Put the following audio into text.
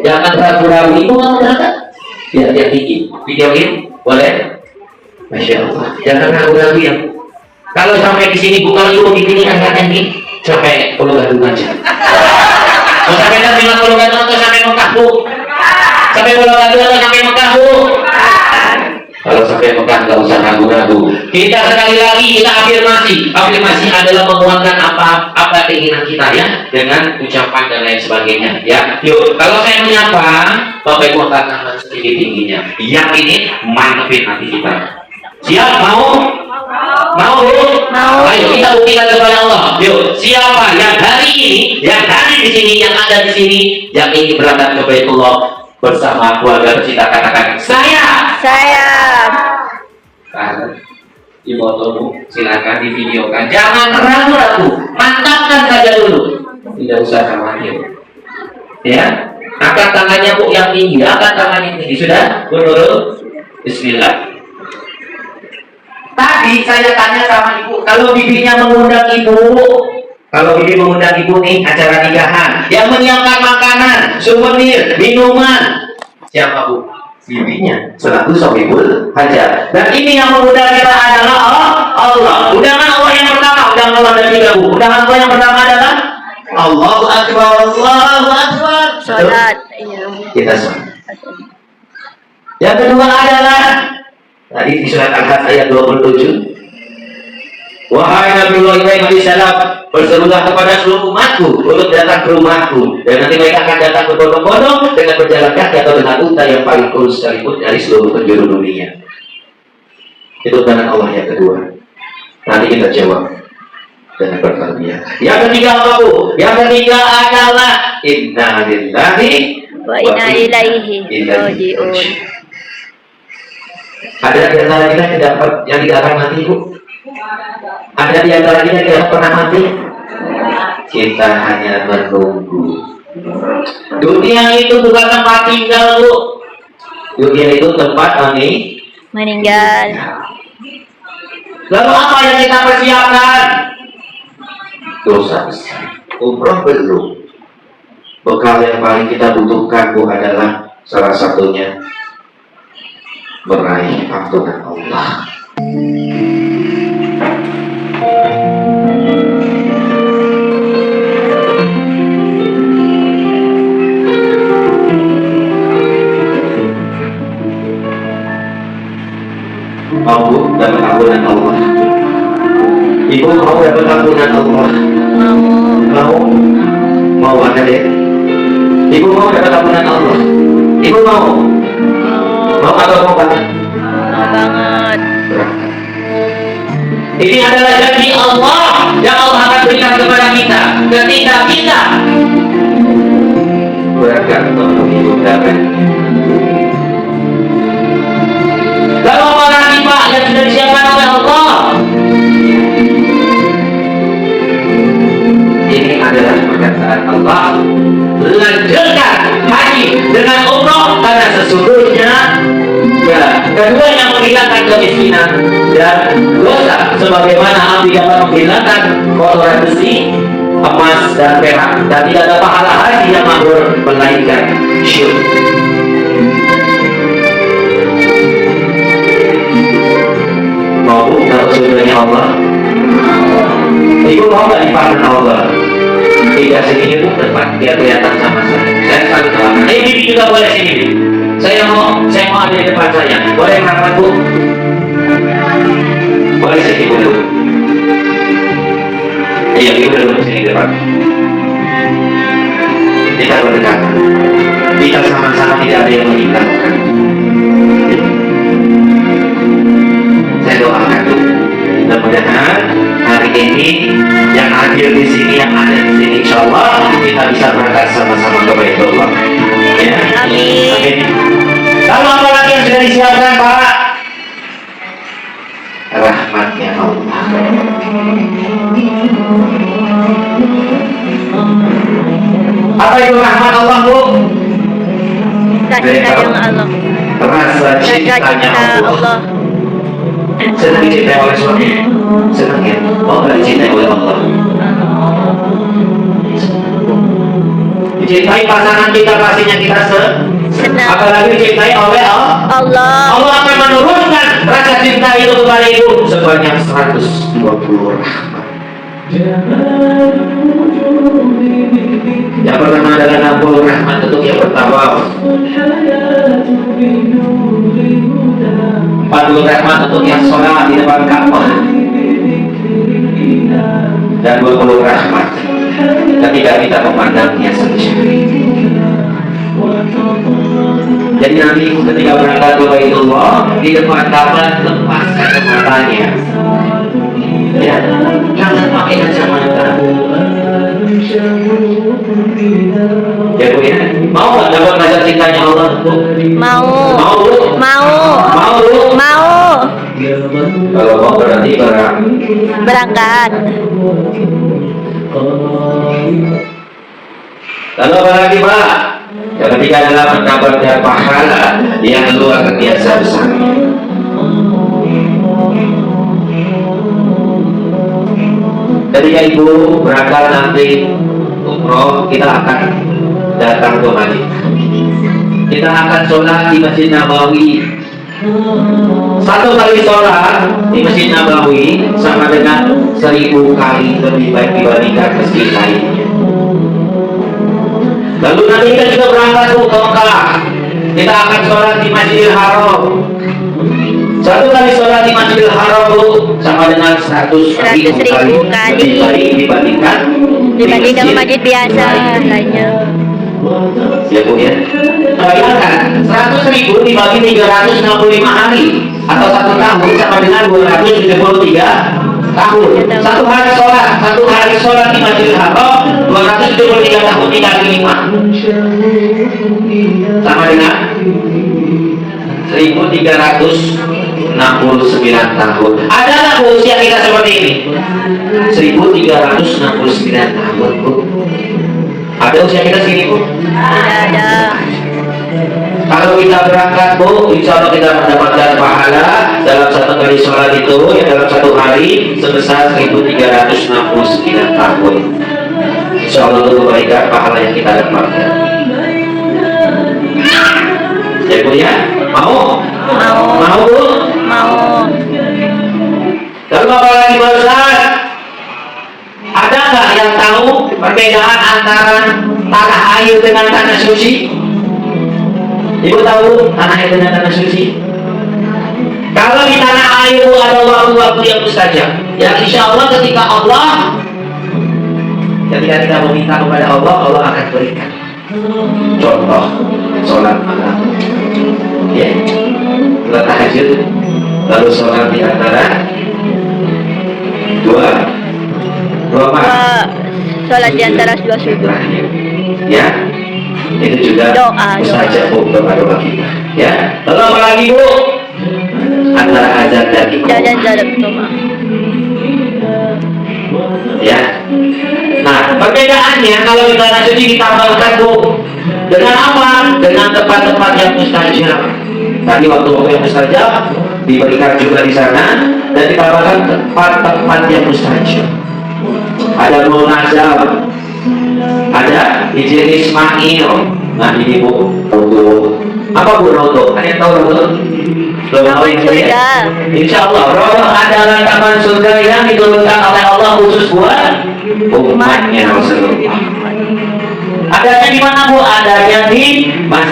Jangan ragu-ragu. Ibu mau berangkat? Biar dia tinggi. Videoin boleh? Masya Allah. Jangan ragu-ragu ya. Kalau sampai di sini bukan ibu di sini angkat ini sampai Pulau Gadung aja. Mau sampai nanti Pulau Gadung atau sampai Mekah bu? Sampai Pulau Gadung atau sampai Mekah bu? Kalau sampai Mekah nggak usah ragu-ragu. Kita sekali lagi kita afirmasi. Afirmasi adalah menguatkan apa keinginan kita ya dengan ucapan dan lain sebagainya ya. Yuk, kalau saya menyapa, Bapak Ibu angkat tangan setinggi tingginya. Yang ini mantepin hati kita. Siap? Mau? Mau? Ayo kita buktikan kepada Allah. Yuk, siapa yang hari ini, yang hari di sini, yang ada di sini, yang ingin berangkat ke Baitullah bersama keluarga tercinta, katakan saya. Di fotomu silakan divideokan. Jangan ragu-ragu, mantapkan saja dulu. Tidak usah khawatir. Ya, angkat tangannya bu yang tinggi, angkat tangan yang tinggi. Sudah? Menurut Bismillah. Tadi saya tanya sama ibu, kalau bibinya mengundang ibu, kalau bibi mengundang ibu nih acara nikahan, yang menyiapkan makanan, souvenir, minuman, siapa bu? Bibinya selaku sohibul hajat. Dan ini yang mengundang kita adalah Allah. Undangan Allah yang pertama, undangan Allah dan tiga bu. Undangan Allah yang pertama adalah Allahu Akbar, Allahu Akbar. Salat. Kita sholat. Yang kedua adalah tadi di surat Al-Hajj ayat 27. Wahai Nabiullah Ibrahim alaihissalam, berserulah kepada seluruh umatku untuk datang ke rumahku, dan nanti mereka akan datang berbondong-bondong dengan berjalan kaki atau dengan unta yang paling kurus sekalipun dari seluruh penjuru dunia. Itu undangan Allah yang kedua. Nanti kita jawab dengan bertanya. Yang ketiga apa bu? Yang ketiga adalah inna lillahi wa inna ilaihi raji'un. Ada di antara kita yang tidak akan mati bu? Ada di antara kita yang tidak pernah mati? Kita hanya menunggu. Dunia itu bukan tempat tinggal bu. Dunia itu tempat meninggal. Lalu apa yang kita persiapkan? Dosa besar. Umroh belum. Bekal yang paling kita butuhkan bu adalah salah satunya meraih ampunan Allah. Mau dapat ampunan Allah. Ibu mau dapat ampunan Allah? Mau ada deh. Ibu mau dapat ampunan Allah? Ibu mau atau mau banget? Mau banget. Ini adalah janji Allah yang Allah akan berikan kepada kita ketika kita berangkat untuk ibadah. Lalu apa lagi Pak yang sudah disiapkan oleh Allah? Ini adalah perkataan Allah, lanjutkan haji dengan umroh karena sesungguhnya kedua yang menghilangkan kemiskinan dan dosa sebagaimana api dapat menghilangkan kotoran besi, emas dan perak, dan tidak ada pahala haji yang mabrur melainkan syurga. Mau kalau surganya Allah? Ibu mau nggak dipakai Allah? Tidak sini bu depan biar kelihatan sama saya selalu doakan. Bibi juga boleh sini. Saya mau ada di depan saya. Boleh merapat bu? Boleh sini bu dulu. Iya ibu dulu sini di depan. Kita berdekatan. Kita sama-sama tidak ada yang meninggalkan. Saya doakan bu. Mudah-mudahan hari ini yang hadir di sini, yang ada di sini, insya Allah kita bisa berangkat sama-sama ke Baitullah. Ya. Amin. Lalu apa lagi yang sudah disiapkan Pak? Rahmatnya Allah. Apa itu rahmat Allah bu? Cinta yang Allah. Rasa cintanya Allah. Senang dicintai oleh suami? Senang ya? Mau nggak dicintai oleh Allah? Dicintai pasangan kita pastinya kita Senang. apalagi dicintai oleh Allah. Allah. Allah akan menurunkan rasa cinta itu kepada ibu sebanyak 120 rahmat. Yang pertama adalah 60 rahmat untuk yang pertama, 40 rahmat untuk yang sholat di depan Ka'bah, dan 20 rahmat ketika kita memandangnya saja. Jadi nanti ketika berangkat ke Baitullah di depan Ka'bah, lepaskan matanya, ya, jangan pakai kacamata. Ya Bu ya, mau nggak dapat rasa cintanya Allah? Mau. Mau Bu? Mau. Mau Bu? Mau. Kalau mau berarti Berangkat. Lalu apa lagi Pak? Yang ketiga adalah mendapatkan pahala yang luar biasa besar. Ketika ibu berangkat nanti umroh, kita akan datang ke Madinah. Kita akan sholat di Masjid Nabawi. Satu kali sholat di Masjid Nabawi sama dengan 1000 kali lebih baik dibandingkan masjid lainnya. Lalu nanti kita juga berangkat ke Mekah. Kita akan sholat di Masjidil Haram. Satu kali sholat di Masjidil Haram sama dengan 100.000 kali lebih baik dibandingkan masjid biasa lainnya. Ya Bu ya. Bayangkan 100.000 dibagi 365 hari atau 1 tahun sama dengan 273 tahun. Satu hari sholat di Masjidil Haram 273 tahun dikali 5 sama dengan 1369 tahun. Ada nggak Bu usia kita seperti ini? 1369 tahun Bu. Ada usia kita segini Bu? Tidak ada. Kalau kita berangkat Bu, insya Allah kita mendapatkan pahala dalam satu kali sholat itu, ya dalam satu hari sebesar 1369 tahun. Insya Allah itu kebaikan pahala yang kita dapatkan. Ya Bu ya, mau? Mau. Mau Bu? Mau. Lalu apa lagi Pak Ustaz? Ada nggak yang tahu perbedaan antara tanah air dengan tanah suci? Ibu tahu tanah air dengan tanah suci? Kalau di tanah air ada waktu-waktu yang mustajab, ya insya Allah ketika kita meminta kepada Allah, Allah akan berikan. Contoh, sholat malam, ya, sholat tahajud, lalu sholat di antara dua Sholat di antara dua subuh. Ya, itu juga Doa. mustajab doa kita. Ya, lalu apa lagi Bu? Antara azan dan iqamah. Jalan rumah. Ya. Nah, perbedaannya kalau di tanah suci ditambahkan Bu dengan apa? Dengan tempat-tempat yang mustajab. Tadi waktu yang mustajab diberikan juga di sana dan ditambahkan tempat-tempat yang mustajab. Ada Munazam, ada Hijri Ismail. Nah ini Bu, Rodo. Apa Bu Rodo? Ada yang tahu Rodo? Belum tahu ini ya? Insya Allah Rodo adalah taman surga yang diturunkan oleh Allah khusus buat umatnya Rasulullah. Adanya di mana Bu? Adanya di